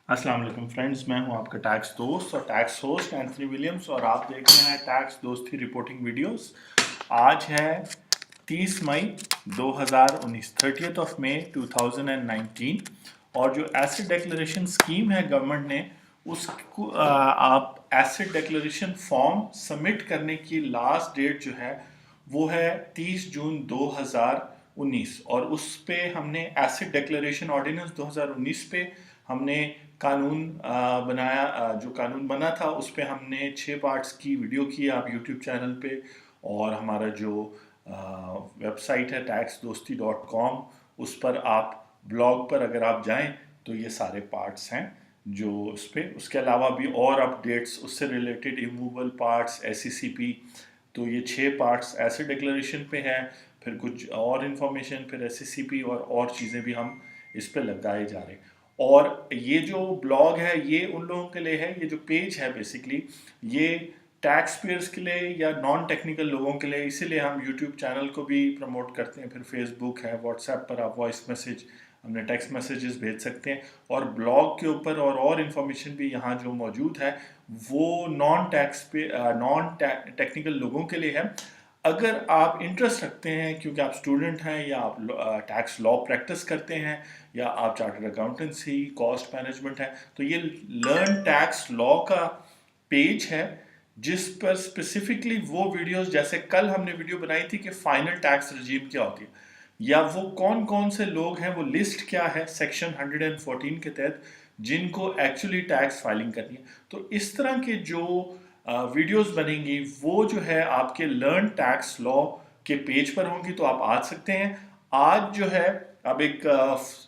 अस्सलाम वालेकुम फ्रेंड्स, मैं हूं आपका टैक्स दोस्त और टैक्स होस्ट एंथनी विलियम्स और आप देख रहे हैं टैक्स दोस्ती रिपोर्टिंग वीडियोस। आज है 30 मई 2019, 30th ऑफ मई 2019 और जो एसेट डिक्लेरेशन स्कीम है गवर्नमेंट ने उसको आप एसेट डिक्लेरेशन फॉर्म सबमिट करने की लास्ट डेट जो है वो है 30 जून 2019 और उस पे हमने एसेट डिक्लेरेशन ऑर्डिनेंस 2019 पे हमने कानून बनाया। जो कानून बना था उस पे हमने 6 पार्ट्स की वीडियो की आप यूट्यूब चैनल पे, और हमारा जो वेबसाइट है taxdosti.com उस पर आप ब्लॉग पर अगर आप जाएं तो ये सारे पार्ट्स हैं जो उस पे। उसके अलावा भी और अपडेट्स उससे रिलेटेड इमूवेबल पार्ट्स SECP, तो ये 6 पार्ट्स एसेट डिक्लेरेशन पे हैं। फिर कुछ और इन्फॉर्मेशन, फिर SECP और चीज़ें भी हम इस पे लगाए जा रहे हैं। और ये जो ब्लॉग है ये उन लोगों के लिए है, ये जो पेज है बेसिकली ये टैक्स पेयर्स के लिए या नॉन टेक्निकल लोगों के लिए, इसीलिए हम यूट्यूब चैनल को भी प्रमोट करते हैं। फिर फेसबुक है, व्हाट्सएप पर आप वॉइस मैसेज हमने टेक्स्ट मैसेजेस भेज सकते हैं, और ब्लॉग के ऊपर और इन्फॉर्मेशन भी यहाँ जो मौजूद है वो नॉन टेक्निकल लोगों के लिए है। अगर आप इंटरेस्ट रखते हैं क्योंकि आप स्टूडेंट हैं या आप टैक्स लॉ प्रैक्टिस करते हैं या आप चार्टर्ड अकाउंटेंसी कॉस्ट मैनेजमेंट है, तो ये लर्न टैक्स लॉ का पेज है जिस पर स्पेसिफिकली वो वीडियोस, जैसे कल हमने वीडियो बनाई थी कि फाइनल टैक्स रजीम क्या होती है या वो कौन कौन से लोग हैं, वो लिस्ट क्या है सेक्शन 114 के तहत जिनको एक्चुअली टैक्स फाइलिंग करनी है। तो इस तरह के जो वीडियोस बनेंगी वो जो है आपके लर्न टैक्स लॉ के पेज पर होंगी, तो आप आ सकते हैं। आज जो है अब एक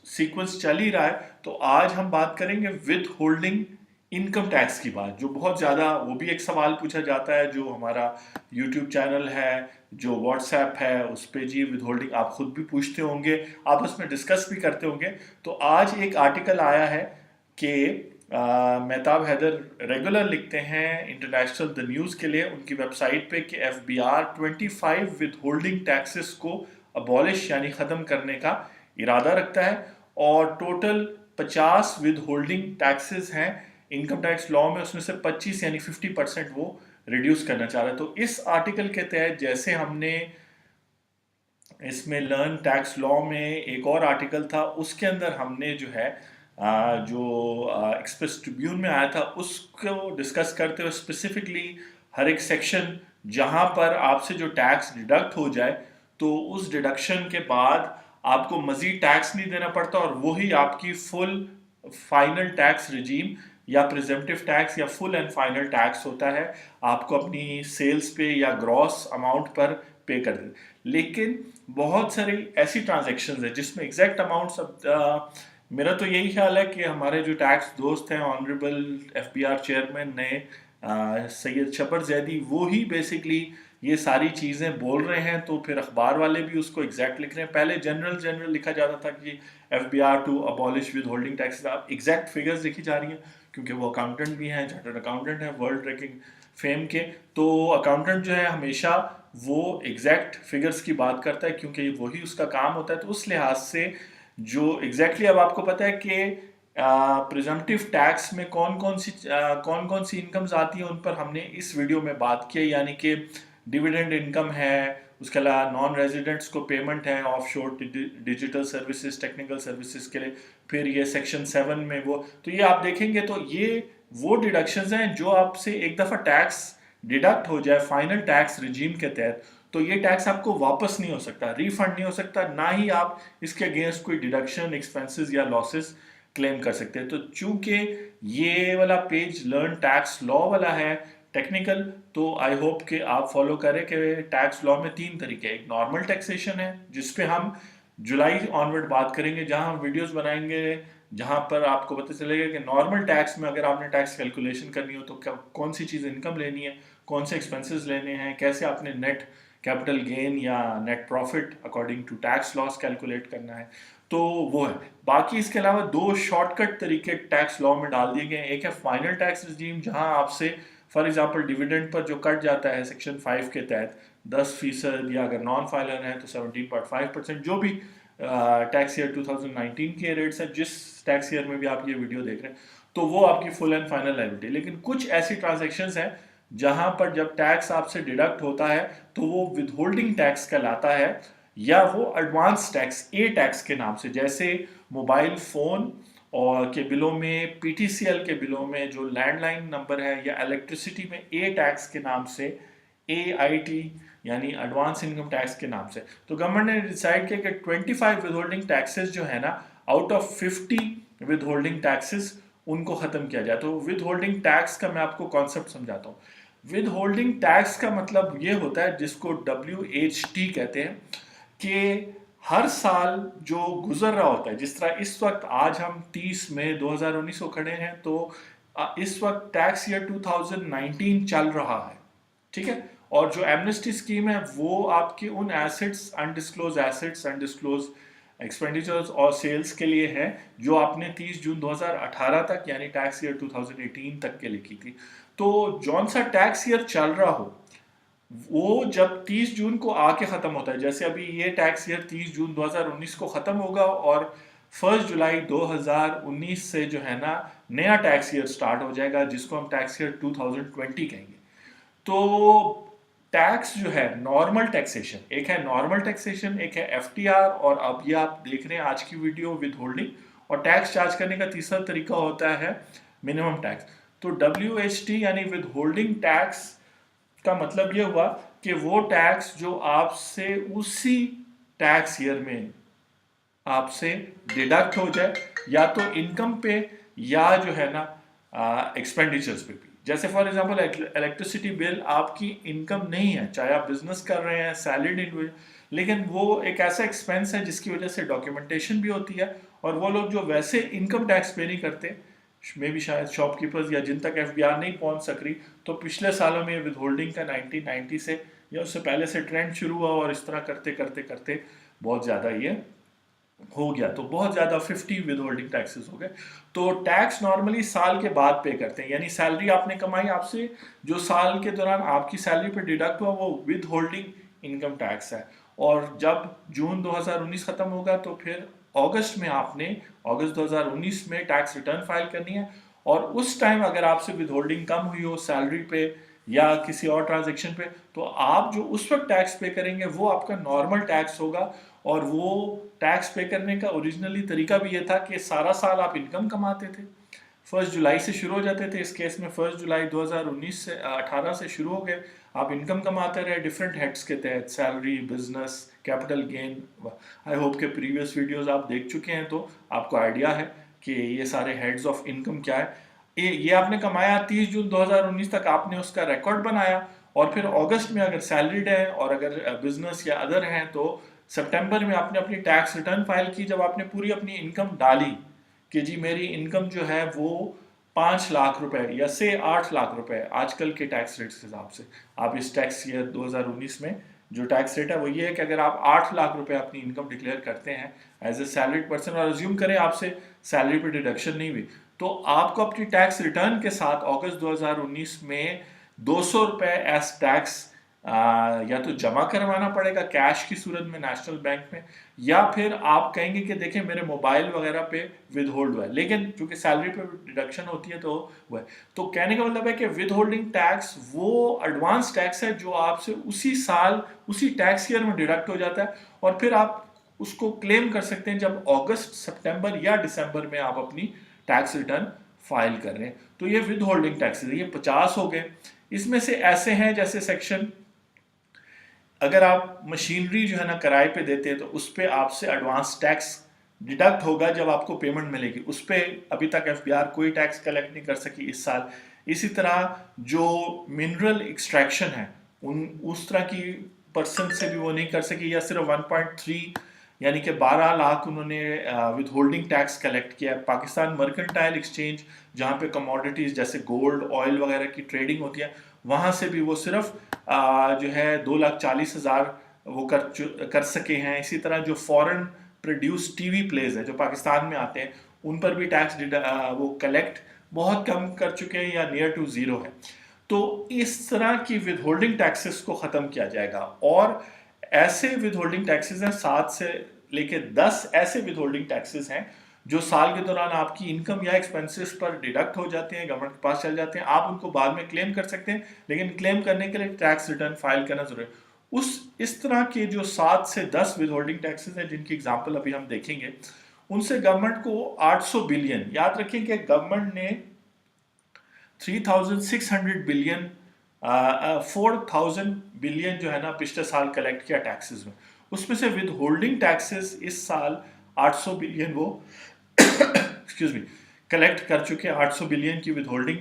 सीक्वेंस चल ही रहा है, तो आज हम बात करेंगे विद होल्डिंग इनकम टैक्स की बात, जो बहुत ज़्यादा, वो भी एक सवाल पूछा जाता है। जो हमारा यूट्यूब चैनल है, जो व्हाट्सएप है उस पे जी विद होल्डिंग आप खुद भी पूछते होंगे, आपस में डिस्कस भी करते होंगे। तो आज एक आर्टिकल आया है कि मेहताब हैदर रेगुलर लिखते हैं इंटरनेशनल द न्यूज़ के लिए उनकी वेबसाइट पे कि FBR 25 विद होल्डिंग टैक्सेस को अबॉलिश यानी ख़त्म करने का इरादा रखता है, और टोटल 50 विद होल्डिंग टैक्सेस हैं इनकम टैक्स लॉ में, उसमें से 25 यानी 50% वो रिड्यूस करना चाह रहा है। तो इस आर्टिकल के तहत जैसे हमने इसमें लर्न टैक्स लॉ में एक और आर्टिकल था उसके अंदर हमने जो है जो एक्सप्रेस ट्रिब्यून में आया था उसको डिस्कस करते हुए स्पेसिफिकली हर एक सेक्शन जहां पर आपसे जो टैक्स डिडक्ट हो जाए तो उस डिडक्शन के बाद आपको मजीद टैक्स नहीं देना पड़ता, और वही आपकी फुल फाइनल टैक्स रिजीम या प्रिजेम्पटिव टैक्स या फुल एंड फाइनल टैक्स होता है, आपको अपनी सेल्स पे या ग्रॉस अमाउंट पर पे कर दे। लेकिन बहुत सारी ऐसी ट्रांजेक्शन्स है जिसमें एग्जैक्ट अमाउंट्स, अब मेरा तो यही ख्याल है कि हमारे जो टैक्स दोस्त हैं ऑनरेबल FBR चेयरमैन नए सैयद शबर जैदी, वो ही बेसिकली ये सारी चीज़ें बोल रहे हैं, तो फिर अखबार वाले भी उसको एग्जैक्ट लिख रहे हैं। पहले जनरल लिखा जाता था कि FBR to abolish withholding taxes, अब एग्जैक्ट फिगर्स लिखी जा रही हैं क्योंकि वो अकाउंटेंट भी हैं, चार्टर्ड अकाउंटेंट हैं वर्ल्ड रैंकिंग फेम के। तो अकाउंटेंट जो है हमेशा वो एग्जैक्ट फिगर्स की बात करता है क्योंकि वही उसका काम होता है। तो उस लिहाज से जो एग्जैक्टली अब आपको पता है कि प्रिजम्पटिव टैक्स में कौन कौन सी इनकम्स आती हैं, उन पर हमने इस वीडियो में बात की है। यानी कि डिविडेंड इनकम है, उसके अलावा नॉन रेजिडेंट्स को पेमेंट है offshore digital services technical services के लिए, फिर ये सेक्शन 7 में वो, तो ये आप देखेंगे तो ये वो डिडक्शंस हैं जो आपसे एक दफ़ा टैक्स डिडक्ट हो जाए फाइनल टैक्स रिजीम के तहत, तो ये टैक्स आपको वापस नहीं हो सकता, रिफंड नहीं हो सकता, ना ही आप इसके अगेंस्ट कोई डिडक्शन एक्सपेंसेस या लॉसेस क्लेम कर सकते हैं। तो चूंकि ये वाला पेज लर्न टैक्स लॉ वाला है टेक्निकल, तो आई होप कि आप फॉलो करें कि टैक्स लॉ में 3 तरीके हैं। एक नॉर्मल टैक्सेशन है जिसपे हम जुलाई ऑनवर्ड बात करेंगे, जहां हम वीडियोस बनाएंगे जहां पर आपको पता चलेगा कि नॉर्मल टैक्स में अगर आपने टैक्स कैलकुलेशन करनी हो तो कौन सी चीज़ इनकम लेनी है, कौन से एक्सपेंसेस लेने हैं, कैसे आपने नेट कैपिटल गेन या net profit according to tax loss calculate करना है, तो वो है। बाकी इसके अलावा 2 शॉर्टकट तरीके टैक्स लॉ में डाल दिए गए हैं। एक है फाइनल टैक्स रिजीम, जहां आपसे फॉर एग्जांपल डिविडेंड पर जो कट जाता है सेक्शन 5 के तहत 10%, या अगर नॉन फाइलर है तो 17.5%, जो भी टैक्स ईयर 2019 के रेट्स है, जिस टैक्स ईयर में भी आप ये वीडियो देख रहे हैं, तो वो आपकी फुल एंड फाइनल लायबिलिटी। लेकिन कुछ ऐसी ट्रांजेक्शन्स हैं जहां पर जब टैक्स आपसे डिडक्ट होता है तो वो विदहोल्डिंग टैक्स कहलाता है, या वो एडवांस टैक्स ए टैक्स के नाम से, जैसे मोबाइल फोन और के बिलों में, पीटीसीएल के बिलों में जो लैंडलाइन नंबर है, या इलेक्ट्रिसिटी में ए टैक्स के नाम से, AIT यानी एडवांस इनकम टैक्स के नाम से। तो गवर्नमेंट ने डिसाइड किया कि 25 विदहोल्डिंग टैक्सेस जो है ना, आउट ऑफ 50 विदहोल्डिंग टैक्सेस, उनको खत्म किया जाए। तो विदहोल्डिंग टैक्स का मैं आपको कॉन्सेप्ट समझाता हूँ। विदहोल्डिंग टैक्स का मतलब ये होता है, जिसको WHT कहते हैं, कि हर साल जो गुजर रहा होता है, जिस तरह इस वक्त आज हम 30 मई 2019 को खड़े हैं, तो इस वक्त टैक्स ईयर 2019 चल रहा है, ठीक है। और जो एमनेस्टी स्कीम है वो आपके उन एसेट्स, अनडिस्क्लोज एक्सपेंडिचर्स और सेल्स के लिए है जो आपने 30 जून 2018 तक यानी टैक्स ईयर 2018 तक के लिए की थी। तो जौन सा टैक्स ईयर चल रहा हो वो जब 30 जून को आके खत्म होता है, जैसे अभी ये टैक्स ईयर 30 जून 2019 को खत्म होगा और 1 जुलाई 2019 से जो है ना नया टैक्स ईयर स्टार्ट हो जाएगा, जिसको हम टैक्स ईयर 2020 कहेंगे। तो टैक्स जो है, नॉर्मल टैक्सेशन, एक है नॉर्मल टैक्सेशन, एक है FTR, और अब ये आप देख रहे हैं आज की वीडियो विद होल्डिंग। और टैक्स चार्ज करने का तीसरा तरीका होता है मिनिमम टैक्स। तो WHT यानी विद होल्डिंग टैक्स का मतलब ये हुआ कि वो टैक्स जो आपसे उसी टैक्स ईयर में आपसे डिडक्ट हो जाए, या तो इनकम पे या जो है ना एक्सपेंडिचर्स पे भी। जैसे फॉर एग्जांपल इलेक्ट्रिसिटी बिल आपकी इनकम नहीं है, चाहे आप बिजनेस कर रहे हैं, सैलरीड इंडिविजुअल, लेकिन वो एक ऐसा एक्सपेंस है जिसकी वजह से डॉक्यूमेंटेशन भी होती है। और वो लोग जो वैसे इनकम टैक्स पे नहीं करते, में भी शायद शॉपकीपर्स या जिन तक FBR नहीं पहुंच सक रही, तो पिछले सालों में विद होल्डिंग का 1990 से या उससे पहले से ट्रेंड शुरू हुआ, और इस तरह करते करते करते बहुत ज़्यादा ये हो गया। तो बहुत ज़्यादा 50 विद होल्डिंग टैक्सेस हो गए। तो टैक्स नॉर्मली साल के बाद पे करते हैं, यानी सैलरी आपने कमाई, आपसे जो साल के दौरान आपकी सैलरी पे डिडक्ट हुआ वो विद होल्डिंग इनकम टैक्स है। और जब जून 2019 खत्म होगा तो फिर अगस्त में आपने, अगस्त 2019 में टैक्स रिटर्न फाइल करनी है। और उस टाइम अगर आपसे विद होल्डिंग कम हुई हो सैलरी पे या किसी और ट्रांजेक्शन पे, तो आप जो उस वक्त टैक्स पे करेंगे वो आपका नॉर्मल टैक्स होगा। और वो टैक्स पे करने का ओरिजिनली तरीका भी ये था कि सारा साल आप इनकम कमाते थे, 1 जुलाई से शुरू हो जाते थे। इस केस में 1 जुलाई 2019 से 18 से शुरू हो गए, आप इनकम कमाते रहे डिफरेंट हेड्स के तहत, salary, business, capital gain. I hope के प्रीवियस वीडियोस आप देख चुके हैं तो आपको आइडिया है कि ये सारे हेड्स ऑफ इनकम क्या है। ये आपने कमाया 30 जून 2019 तक, आपने उसका रिकॉर्ड बनाया, और फिर अगस्त में अगर सैलरीड है और अगर बिजनेस या अदर हैं तो सितंबर में आपने अपनी टैक्स रिटर्न फाइल की, जब आपने पूरी अपनी इनकम डाली कि जी मेरी इनकम जो है वो 5 लाख रुपए या से 8 लाख रुपए आजकल के टैक्स रेट्स के हिसाब से। आप इस टैक्स ईयर 2019 में जो टैक्स रेट है वो ये है कि अगर आप 8 लाख रुपए अपनी इनकम डिक्लेयर करते हैं एज ए सैलरीड पर्सन, और अज्यूम करें आपसे सैलरी पे डिडक्शन नहीं हुई, तो आपको अपनी टैक्स रिटर्न के साथ अगस्त 2019 में 200 रुपए एज टैक्स या तो जमा करवाना पड़ेगा कैश की सूरत में नेशनल बैंक में, या फिर आप कहेंगे कि देखें मेरे मोबाइल वगैरह पे विद होल्ड हुआ है, लेकिन चूंकि सैलरी पे डिडक्शन होती है तो वह। तो कहने का मतलब है कि विद होल्डिंग टैक्स वो एडवांस टैक्स है जो आपसे उसी साल उसी टैक्स ईयर में डिडक्ट हो जाता है, और फिर आप उसको क्लेम कर सकते हैं जब अगस्त, सितंबर या दिसंबर में आप अपनी टैक्स रिटर्न फाइल कर रहे हैं। तो ये विद होल्डिंग टैक्सेस, ये 50 हो गए। इसमें से ऐसे हैं जैसे सेक्शन, अगर आप मशीनरी जो है ना किराए पे देते हैं तो उस पर आपसे एडवांस टैक्स डिडक्ट होगा जब आपको पेमेंट मिलेगी, उस पर अभी तक FBR कोई टैक्स कलेक्ट नहीं कर सकी इस साल। इसी तरह जो मिनरल एक्सट्रैक्शन है उस तरह की पर्सन से भी वो नहीं कर सकी, या सिर्फ 1.3 यानी कि 12 लाख उन्होंने विद होल्डिंग टैक्स कलेक्ट किया। पाकिस्तान मर्केंटाइल एक्सचेंज जहाँ पे कमोडिटीज जैसे गोल्ड, ऑयल वगैरह की ट्रेडिंग होती है, वहाँ से भी वो सिर्फ जो है 2,40,000 वो कर सके हैं। इसी तरह जो फॉरेन प्रोड्यूस टीवी प्लेज है जो पाकिस्तान में आते हैं, उन पर भी टैक्स वो कलेक्ट बहुत कम कर चुके हैं या नियर टू जीरो है। तो इस तरह की विद होल्डिंग टैक्सेस को ख़त्म किया जाएगा। और ऐसे विद होल्डिंग टैक्सेस हैं 7 से लेके 10 ऐसे विद होल्डिंग टैक्सेस हैं जो साल के दौरान आपकी इनकम या एक्सपेंसेस पर डिडक्ट हो जाते हैं, गवर्नमेंट के पास चल जाते हैं, आप उनको बाद में क्लेम कर सकते हैं, लेकिन क्लेम करने के लिए टैक्स रिटर्न फाइल करना जरूरी है। इस तरह के जो 7 से 10 विद होल्डिंग टैक्सेस हैं, जिनकी एग्जांपल अभी हम देखेंगे, उनसे गवर्नमेंट को 800 बिलियन, याद रखें कि गवर्नमेंट ने 3600 बिलियन 4000 बिलियन जो है ना पिछले साल कलेक्ट किया टैक्सेस में, उसमें से विद होल्डिंग टैक्सेस इस साल 800 बिलियन वो एक्सक्यूज मी कलेक्ट कर चुके हैं, 800 बिलियन की विद होल्डिंग।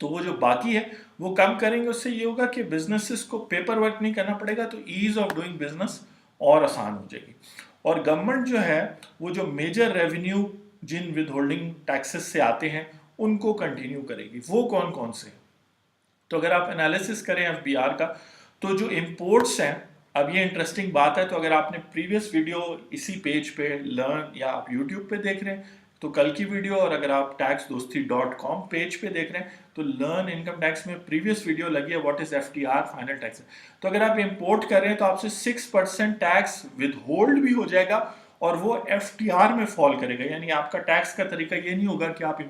तो वो जो बाकी है वो कम करेंगे, उससे ये होगा कि बिजनेसेस को पेपर वर्क नहीं करना पड़ेगा, तो ईज ऑफ डूइंग बिजनेस और आसान हो जाएगी। और गवर्नमेंट जो है वो जो मेजर रेवेन्यू जिन विद होल्डिंग टैक्सेस से आते हैं उनको कंटिन्यू करेगी। वो कौन कौन से? तो अगर आप एनालिसिस करें एफबीआर का, तो जो इंपोर्ट्स हैं, अब ये इंटरेस्टिंग बात है, तो अगर आपने प्रीवियस वीडियो इसी पेज पे लर्न या आप यूट्यूब पे देख रहे हैं तो कल की वीडियो, और अगर आप taxdosti.com पेज पे देख रहे हैं तो लर्न इनकम टैक्स में प्रीवियस वीडियो लगी है, what is FTR final tax. तो अगर आप इंपोर्ट कर रहे हैं तो आपसे 6% टैक्स विद होल्ड भी हो जाएगा और वो एफटीआर में फॉल करेगा। यानी आपका टैक्स का तरीका ये नहीं होगा कि आप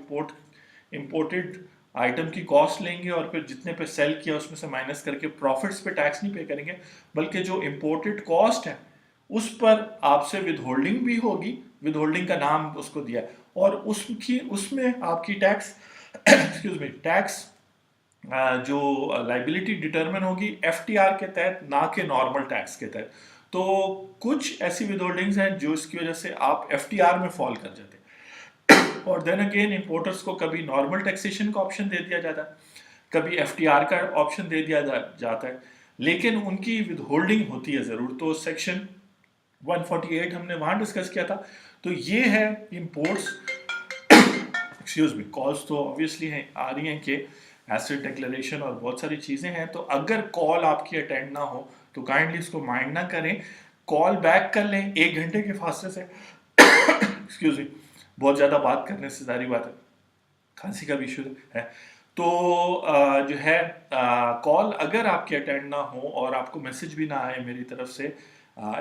इंपोर्टेड आइटम की कॉस्ट लेंगे और फिर जितने पे सेल किया उसमें से माइनस करके प्रॉफिट्स पे टैक्स नहीं पे करेंगे, बल्कि जो इंपोर्टेड कॉस्ट है उस पर आपसे विद होल्डिंग भी होगी, विद होल्डिंग का नाम उसको दिया है, और उसमें आपकी टैक्स एक्सक्यूज मी टैक्स जो लाइबिलिटी डिटरमिन होगी एफटीआर के तहत, ना कि नॉर्मल टैक्स के तहत। तो कुछ ऐसी विद होल्डिंग्स हैं जो इसकी वजह से आप एफटीआर में फॉल कर जाते हैं। और देन अगेन इंपोर्टर्स को कभी नॉर्मल टैक्सेशन का ऑप्शन दे दिया जाता है, कभी एफटीआर का ऑप्शन दे दिया जाता है, लेकिन उनकी विद होल्डिंग होती है जरूर। तो सेक्शन 148 हमने वहां डिस्कस किया था। तो ये है इंपोर्ट्स एक्सक्यूज मी कॉल्स तो ऑब्वियसली हैं, आ रही हैं कि एसेट डिक्लेरेशन और बहुत सारी चीजें हैं। तो अगर कॉल आपकी अटेंड ना हो तो काइंडली इसको माइंड ना करें, कॉल बैक कर लें 1 घंटे के फासले से एक्सक्यूज मी, बहुत ज्यादा बात करने से जारी बात है, खांसी का भी इशू है। तो जो है कॉल अगर आपकी अटेंड ना हो और आपको मैसेज भी ना आए मेरी तरफ से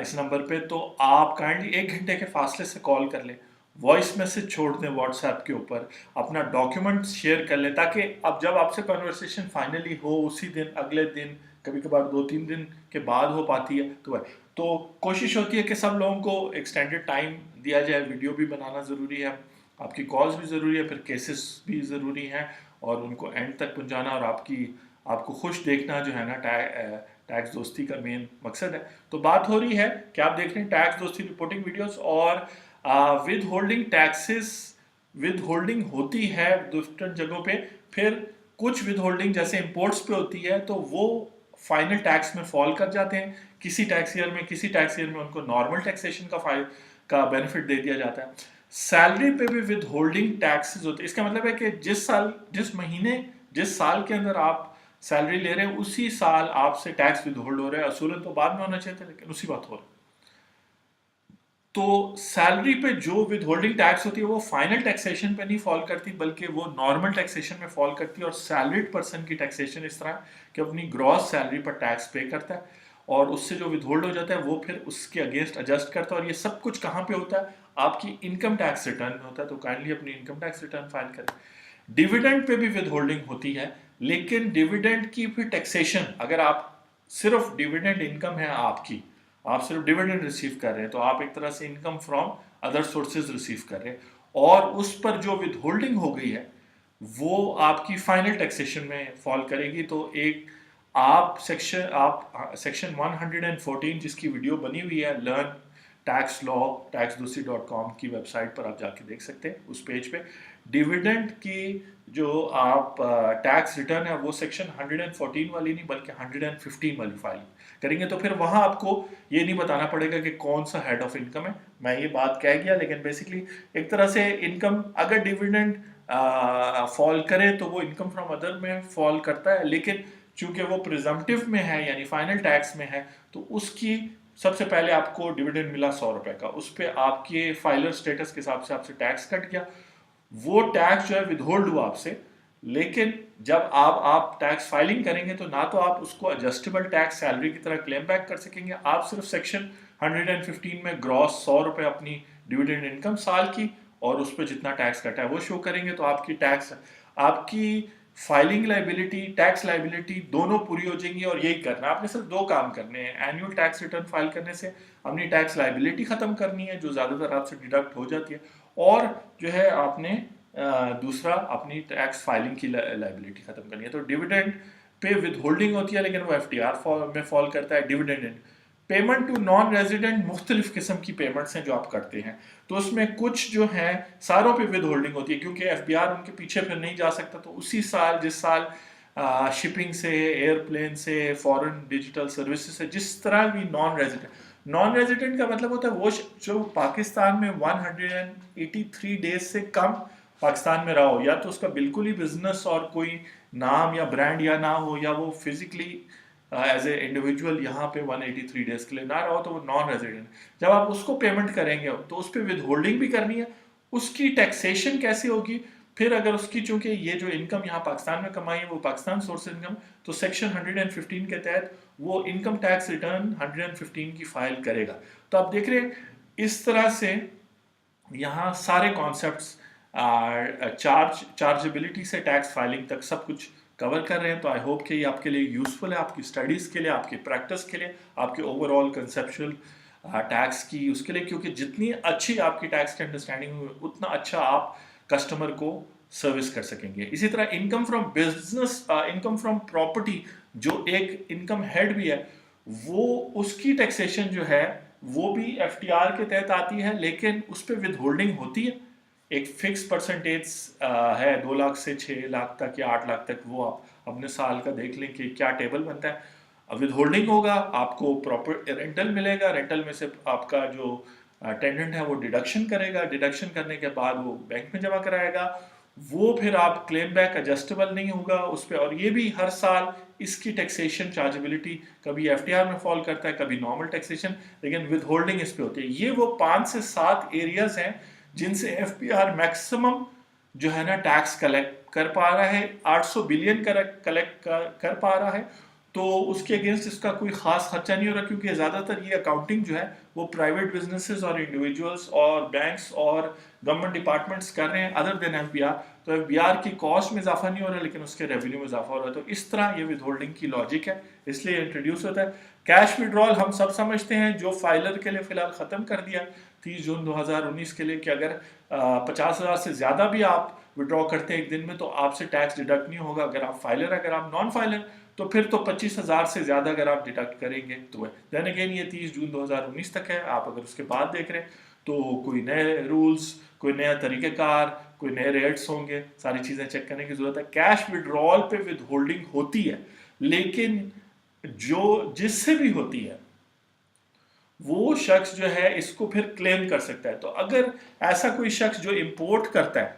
इस नंबर पे, तो आप काइंडली 1 घंटे के फासले से कॉल कर लें, वॉइस मैसेज छोड़ दें व्हाट्सएप के ऊपर, अपना डॉक्यूमेंट शेयर कर लें, ताकि अब जब आपसे कन्वर्सेशन फाइनली हो उसी दिन, अगले दिन, कभी कभार 2-3 दिन के बाद हो पाती है, तो कोशिश होती है कि सब लोगों को एक्सटेंडेड टाइम दिया जाए। वीडियो भी बनाना ज़रूरी है, आपकी कॉल्स भी ज़रूरी है, फिर केसेस भी ज़रूरी हैं, और उनको एंड तक पहुंचाना और आपको खुश देखना जो है ना टैक्स दोस्ती का मेन मकसद है। तो बात हो रही है कि आप देख रहे हैं टैक्स दोस्ती रिपोर्टिंग वीडियोस, और with holding taxes, with holding होती है डिफरेंट जगहों पे, फिर कुछ विद होल्डिंग जैसे इंपोर्ट्स पे होती है तो वो फाइनल टैक्स में फॉल कर जाते हैं किसी टैक्स ईयर में उनको नॉर्मल टैक्सेशन का बेनिफिट दे दिया जाता है। सैलरी पे भी विद होल्डिंग टैक्सेस होते हैं। इसका मतलब है कि जिस साल के अंदर आप सैलरी ले रहे हैं उसी साल आपसे टैक्स विद होल्ड हो रहा है। असूलन तो बाद में होना चाहिए था, लेकिन उसी बात हो रहा है। तो सैलरी पे जो विद होल्डिंग टैक्स होती है वो फाइनल टैक्सेशन पे नहीं फॉल करती, बल्कि वो नॉर्मल टैक्सेशन में फॉल करती है। और सैलरीड पर्सन की टैक्सेशन इस तरह कि अपनी ग्रॉस सैलरी पर टैक्स पे करता है, और उससे जो विद होल्ड हो जाता है वो फिर उसके अगेंस्ट एडजस्ट करता है। और ये सब कुछ कहाँ पे होता है? आपकी इनकम टैक्स रिटर्न में होता है। तो काइंडली अपनी इनकम टैक्स रिटर्न फाइल करें। डिविडेंड पे भी विद होल्डिंग होती है, लेकिन डिविडेंड की फिर टैक्सेशन, अगर आप सिर्फ डिविडेंड इनकम है आपकी, आप सिर्फ डिविडेंड रिसीव कर रहे हैं, तो आप एक तरह से income from other sources receive कर रहे हैं, और उस पर जो विद होल्डिंग हो गई है वो आपकी फाइनल टैक्सेशन में फॉल करेगी। तो आप सेक्शन 114 जिसकी वीडियो बनी हुई है लर्न टैक्स लॉ taxdosi.com की वेबसाइट पर आप जाके देख सकते हैं, उस पेज पे डिविडेंड की जो आप टैक्स रिटर्न है वो सेक्शन 114 वाली नहीं बल्कि 115 वाली फाइल करेंगे, तो फिर वहां आपको ये नहीं बताना पड़ेगा कि कौन सा हेड ऑफ इनकम है। मैं ये बात कह गया, लेकिन बेसिकली एक तरह से इनकम अगर डिविडेंड फॉल करे तो वो इनकम फ्रॉम अदर में फॉल करता है, लेकिन चूंकि वो प्रिजम्पटिव में है यानी फाइनल टैक्स में है, तो उसकी सबसे पहले आपको डिविडेंड मिला 100 रुपए का, उस पर आपके फाइलर स्टेटस के हिसाब से आपसे टैक्स कट गया, वो टैक्स जो है विदहोल्ड हुआ आपसे। लेकिन जब आप टैक्स फाइलिंग करेंगे तो ना तो आप उसको एडजस्टेबल टैक्स सैलरी की तरह क्लेम बैक कर सकेंगे, आप सिर्फ सेक्शन 115 में ग्रॉस 100 रुपए अपनी डिविडेंड इनकम साल की और उस पर जितना टैक्स कटा है वो शो करेंगे, तो आपकी फाइलिंग लाइबिलिटी, टैक्स लाइबिलिटी दोनों पूरी हो जाएंगी। और यही करना, आपने सिर्फ दो काम करने हैं। एनुअल टैक्स रिटर्न फाइल करने से अपनी टैक्स लाइबिलिटी खत्म करनी है जो ज्यादातर आपसे डिडक्ट हो जाती है, और जो है आपने दूसरा अपनी टैक्स फाइलिंग की लाइबिलिटी खत्म करनी है। तो डिविडेंड पे विद होल्डिंग होती है, लेकिन वो एफटीआर में फॉल करता है। Dividend payment to non resident मुख्तलिफ किस्म की पेमेंट्स हैं जो आप करते हैं, तो उसमें कुछ जो हैं सारों पे विद होल्डिंग होती है, क्योंकि एफबीआर उनके पीछे फिर नहीं जा सकता। तो उसी साल, जिस साल शिपिंग से, एयरप्लेन से, फॉरेन डिजिटल सर्विसेज से, जिस तरह भी नॉन रेजिडेंट का मतलब होता है वो जो पाकिस्तान में 183 डेज से कम पाकिस्तान में रहा हो, या तो उसका बिल्कुल ही बिजनेस और कोई नाम या ब्रांड या ना हो, या वो फिजिकली एज ए इंडिविजुअल यहाँ पे 183 डेज के लिए ना रहो, तो वो नॉन रेजिडेंट। जब आप उसको पेमेंट करेंगे तो उस पर विद होल्डिंग भी करनी है। उसकी टैक्सेशन कैसी होगी फिर, अगर उसकी, चूंकि ये जो इनकम यहाँ पाकिस्तान में कमाई है वो पाकिस्तान सोर्स इनकम, तो सेक्शन 115 के तहत वो इनकम टैक्स रिटर्न 115 की फाइल करेगा। तो आप देख रहे हैं इस तरह से यहाँ सारे कॉन्सेप्ट्स चार्जेबिलिटी से टैक्स फाइलिंग तक सब कुछ कवर कर रहे हैं। तो आई होप कि ये आपके लिए यूजफुल है, आपकी स्टडीज़ के लिए, आपकी प्रैक्टिस के लिए, आपके ओवरऑल कंसेप्चुअल टैक्स की उसके लिए, क्योंकि जितनी अच्छी आपकी टैक्स की अंडरस्टैंडिंग होगी उतना अच्छा आप कस्टमर को सर्विस कर सकेंगे। इसी तरह income from business, income from property, जो एक इनकम हेड भी है, वो उसकी टैक्सेशन जो है वो भी एफटीआर के तहत आती है, लेकिन उस पर विद होल्डिंग होती है। एक फिक्स परसेंटेज है 2 लाख से 6 लाख तक या 8 लाख तक, वो आप अपने साल का देख लें कि क्या टेबल बनता है। विद होल्डिंग होगा, आपको प्रॉपर रेंटल मिलेगा, रेंटल में से आपका जो टेनेंट है वो डिडक्शन करेगा, डिडक्शन करने के बाद वो बैंक में जमा कराएगा, वो फिर आप क्लेम बैक एडजस्टेबल नहीं होगा उस पर। और ये भी हर साल इसकी टैक्सेशन चार्जेबिलिटी कभी एफटीआर में फॉल करता है, कभी नॉर्मल टैक्सेशन, लेकिन विद होल्डिंग इस पे होती है। ये वो 5 से 7 एरियाज हैं जिनसे एफपीआर मैक्सिमम जो है ना टैक्स कलेक्ट कर पा रहा है, 800 बिलियन कलेक्ट कर पा रहा है। तो उसके अगेंस्ट इसका कोई खास खर्चा नहीं हो रहा, क्योंकि ज़्यादातर ये अकाउंटिंग जो है वो प्राइवेट बिजनेसेस और इंडिविजुअल्स और बैंक्स और गवर्नमेंट डिपार्टमेंट्स कर रहे हैं, अदर देन एफबीआर। तो एफबीआर की कॉस्ट में इजाफा नहीं हो रहा, लेकिन उसके रेवेन्यू में इजाफा हो रहा है। तो इस तरह ये विद होल्डिंग की लॉजिक है, इसलिए इंट्रोड्यूस होता है। कैश विड्रॉल हम सब समझते हैं, जो फाइलर के लिए फिलहाल ख़त्म कर दिया 30 जून 2019 के लिए, कि अगर 50,000 से ज़्यादा भी आप विड्रॉ करते हैं एक दिन में तो आपसे टैक्स डिडक्ट नहीं होगा। अगर आप फाइलर, अगर आप नॉन फाइलर तो फिर तो 25,000 से ज़्यादा अगर आप डिडक्ट करेंगे तो है। देन अगेन ये 30 जून 2019 तक है। आप अगर उसके बाद देख रहे हैं तो कोई नए रूल्स, कोई नया तरीक़ेकार, कोई नए रेट्स होंगे, सारी चीज़ें चेक करने की ज़रूरत है। कैश विड्रॉल पे विद होल्डिंग होती है, लेकिन जो जिससे भी होती है वो शख्स जो है इसको फिर क्लेम कर सकता है। तो अगर ऐसा कोई शख्स जो इंपोर्ट करता है,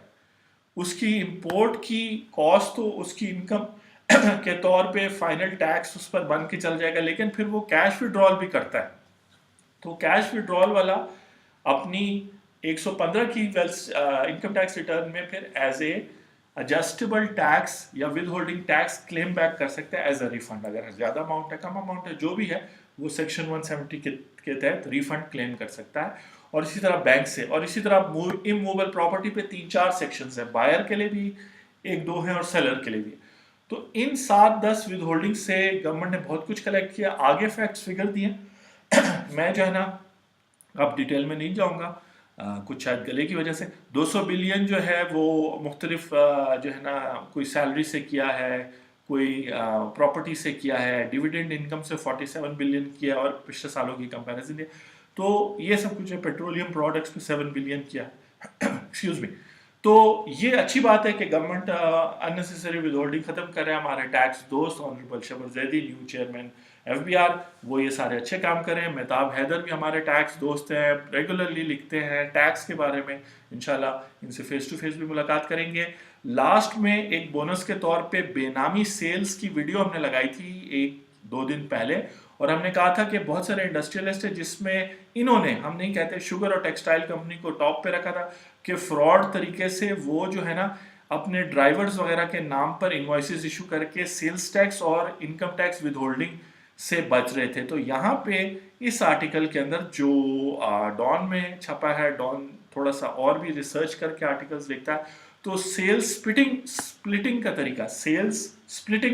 उसकी इंपोर्ट की कॉस्ट तो उसकी इनकम के तौर पे फाइनल टैक्स उस पर बन के चल जाएगा, लेकिन फिर वो कैश विड्रॉल भी करता है, तो कैश विड्रॉल वाला अपनी 115 की इनकम टैक्स रिटर्न में फिर एज ए एडजस्टेबल टैक्स या with holding tax claim back कर सकते हैं एज अ रिफंड। अगर ज़्यादा अमाउंट है, कम अमाउंट है, जो भी है वो सेक्शन 170 के तहत रिफंड क्लेम कर सकता है। और इसी तरह बैंक से, और इसी तरह इमूवेबल प्रॉपर्टी पे 3-4 सेक्शंस हैं, बायर के लिए भी 1-2 हैं और सेलर के लिए भी। तो इन 7-10 विद होल्डिंग से गवर्नमेंट ने बहुत कुछ कलेक्ट किया। आगे फैक्ट्स फिगर दिए मैं जो है ना अब डिटेल में नहीं जाऊंगा, कुछ शायद गले की वजह से। 200 बिलियन जो है वो मुख्तलिफ जो है ना कोई सैलरी से किया है, कोई प्रॉपर्टी से किया है, डिविडेंड इनकम से 47 बिलियन किया और पिछले सालों की कंपैरिजन दिया। तो ये सब कुछ है। पेट्रोलियम प्रोडक्ट्स पे 7 बिलियन किया एक्सक्यूज मी। तो ये अच्छी बात है कि गवर्नमेंट अननेसेसरी विद होल्डिंग खत्म कर रहे हैं। हमारे टैक्स दोस्त honourable Shabbar Zaidi, new chairman FBR, वो ये सारे अच्छे काम कर रहे हैं। मेहताब हैदर भी हमारे टैक्स दोस्त हैं, रेगुलरली लिखते हैं टैक्स के बारे में। इंशाल्लाह इनसे फेस टू फेस भी मुलाकात करेंगे। लास्ट में एक बोनस के तौर पे बेनामी सेल्स की वीडियो हमने लगाई थी 1-2 दिन पहले, और हमने कहा था कि बहुत सारे इंडस्ट्रियलिस्ट है जिसमें इन्होंने, हम नहीं कहते, शुगर और टेक्सटाइल कंपनी को टॉप पे रखा था कि फ्रॉड तरीके से वो जो है ना अपने ड्राइवर्स वगैरह के नाम पर इनवॉइसेस इशू करके सेल्स टैक्स और इनकम टैक्स विद होल्डिंग से बच रहे थे। तो यहाँ पे इस आर्टिकल के अंदर जो डॉन में छपा है, डॉन थोड़ा सा और भी रिसर्च करके आर्टिकल्स लिखता है, तो सेल्स स्प्लिटिंग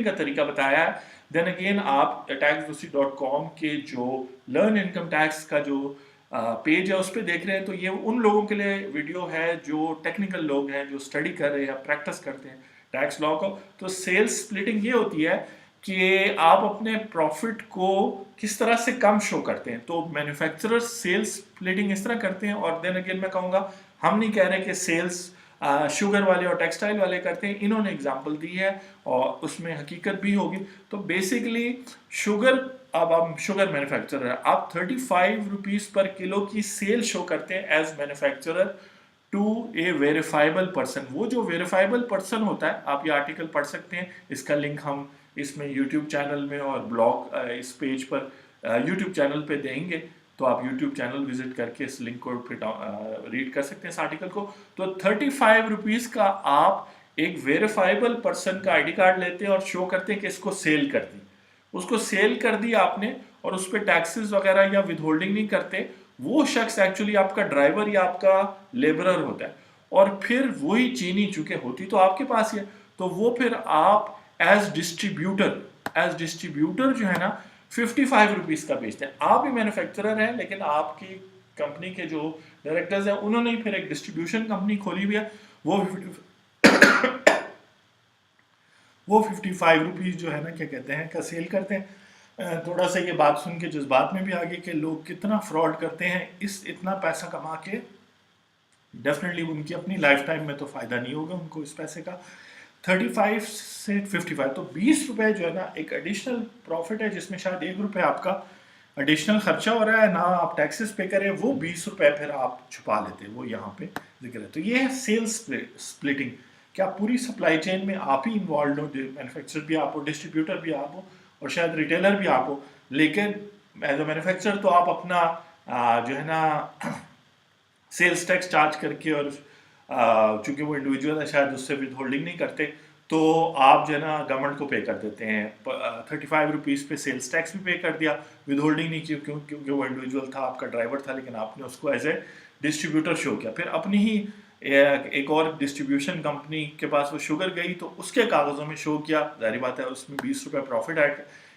का तरीका बताया है। देन अगेन आप taxdosi.com के जो लर्न इनकम टैक्स का जो पेज है उस पर देख रहे हैं, तो ये उन लोगों के लिए वीडियो है जो टेक्निकल लोग हैं, जो स्टडी कर रहे हैं या प्रैक्टिस करते हैं टैक्स लॉ को। तो सेल्स स्प्लिटिंग ये होती है कि आप अपने प्रॉफिट को किस तरह से कम शो करते हैं। तो मैन्युफैक्चरर सेल्स स्प्लिटिंग इस तरह करते हैं, और देन अगेन मैं कहूँगा हम नहीं कह रहे कि सेल्स शुगर वाले और टेक्सटाइल वाले करते हैं, इन्होंने एग्जांपल दी है और उसमें हकीकत भी होगी। तो बेसिकली शुगर, अब आप शुगर मैन्युफैक्चरर है, आप 35 रुपीज पर किलो की सेल शो करते हैं as manufacturer to a verifiable person. वो जो वेरीफाइबल पर्सन होता है, आप ये आर्टिकल पढ़ सकते हैं, इसका लिंक हम इसमें यूट्यूब चैनल में और ब्लॉग इस पेज पर यूट्यूब चैनल पे देंगे, तो आप यूट्यूब चैनल विजिट करके इस लिंक को फिर रीड कर सकते हैं इस आर्टिकल को। तो 35 रुपीज का आप एक वेरीफाइबल पर्सन का आईडी कार्ड लेते हैं और शो करते हैं कि इसको सेल कर दी, उसको सेल कर दी आपने, और उस पर टैक्सेस वगैरह या विदहोल्डिंग नहीं करते। वो शख्स एक्चुअली आपका ड्राइवर या आपका लेबरर होता है, और फिर वही चीनी चूंकि होती तो आपके पास ही है, तो वो फिर आप एज डिस्ट्रीब्यूटर जो है ना 55 रुपीज का बेचते हैं। आप भी मैन्युफैक्चरर हैं, लेकिन आपकी कंपनी के जो डायरेक्टर्स हैं उन्होंने फिर एक डिस्ट्रीब्यूशन कंपनी खोली हुई है, वो 55 रुपीज जो है ना क्या कहते हैं का सेल करते हैं। थोड़ा सा ये बात सुन के जज्बात में भी आ गए कि लोग कितना फ्रॉड करते हैं, इतना पैसा कमा के डेफिनेटली उनकी अपनी लाइफ टाइम में तो फायदा नहीं होगा उनको इस पैसे का। 35 से 55, तो 20 रुपए जो है ना एक एडिशनल प्रॉफिट है, जिसमें शायद 1 रुपए आपका एडिशनल खर्चा हो रहा है ना, आप टैक्सेस पे करें, वो 20 रुपए फिर आप छुपा लेते हैं, वो यहाँ पे जिक्र है। तो ये है सेल्स स्प्लिटिंग, क्या पूरी सप्लाई चेन में आप ही इन्वॉल्व हो, मैन्युफैक्चरर भी आप हो, डिस्ट्रीब्यूटर भी आप हो, और शायद रिटेलर भी आप हो, लेकिन एज अ मैन्युफैक्चरर तो आप अपना जो है ना सेल्स टैक्स चार्ज करके, और चूंकि वो इंडिविजुअल है शायद उससे विद होल्डिंग नहीं करते, तो आप जो है ना गवर्नमेंट को पे कर देते हैं 35 रुपीज़ पे सेल्स टैक्स भी पे कर दिया, विद होल्डिंग नहीं की, क्योंकि वो इंडिविजुअल था, आपका ड्राइवर था, लेकिन आपने उसको एज ए डिस्ट्रीब्यूटर शो किया। फिर अपनी ही एक और डिस्ट्रीब्यूशन कंपनी के पास वो शुगर गई, तो उसके कागज़ों में शो किया, जाहिर बात है उसमें 20 रुपये प्रॉफिट ऐड,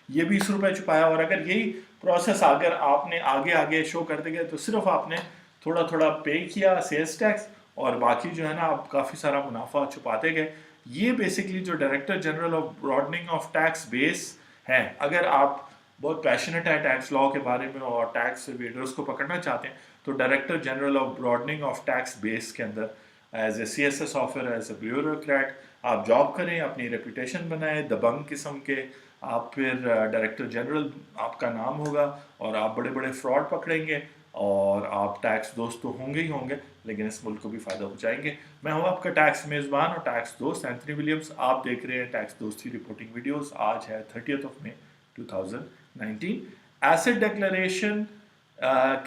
ये 20 रुपये छुपाया। और अगर यही प्रोसेस अगर आपने आगे आगे शो करते गए, तो सिर्फ आपने थोड़ा थोड़ा पे किया सेल्स टैक्स, और बाकी जो है ना आप काफ़ी सारा मुनाफा छुपाते गए। ये बेसिकली जो director general of broadening of tax base है, अगर आप बहुत पैशनेट है टैक्स लॉ के बारे में और टैक्स एवेडर्स को पकड़ना चाहते हैं, तो director general of broadening of tax base के अंदर as a CSS officer, as a bureaucrat आप जॉब करें, अपनी रेपुटेशन बनाएं दबंग किस्म के, आप फिर डायरेक्टर जनरल आपका नाम होगा, और आप बड़े बड़े फ्रॉड पकड़ेंगे, और आप टैक्स दोस्त तो होंगे ही होंगे, लेकिन इस मुल्क को भी फ़ायदा पहुँचाएंगे। मैं हूँ आपका टैक्स मेज़बान और टैक्स दोस्त एंथनी विलियम्स। आप देख रहे हैं टैक्स दोस्त की रिपोर्टिंग वीडियोस। आज है 30 मई 2019। एसेट डिक्लेरेशन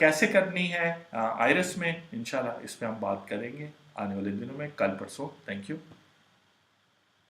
कैसे करनी है आईआरएस में, इंशाल्लाह इस पर हम बात करेंगे आने वाले दिनों में, कल परसों। Thank you.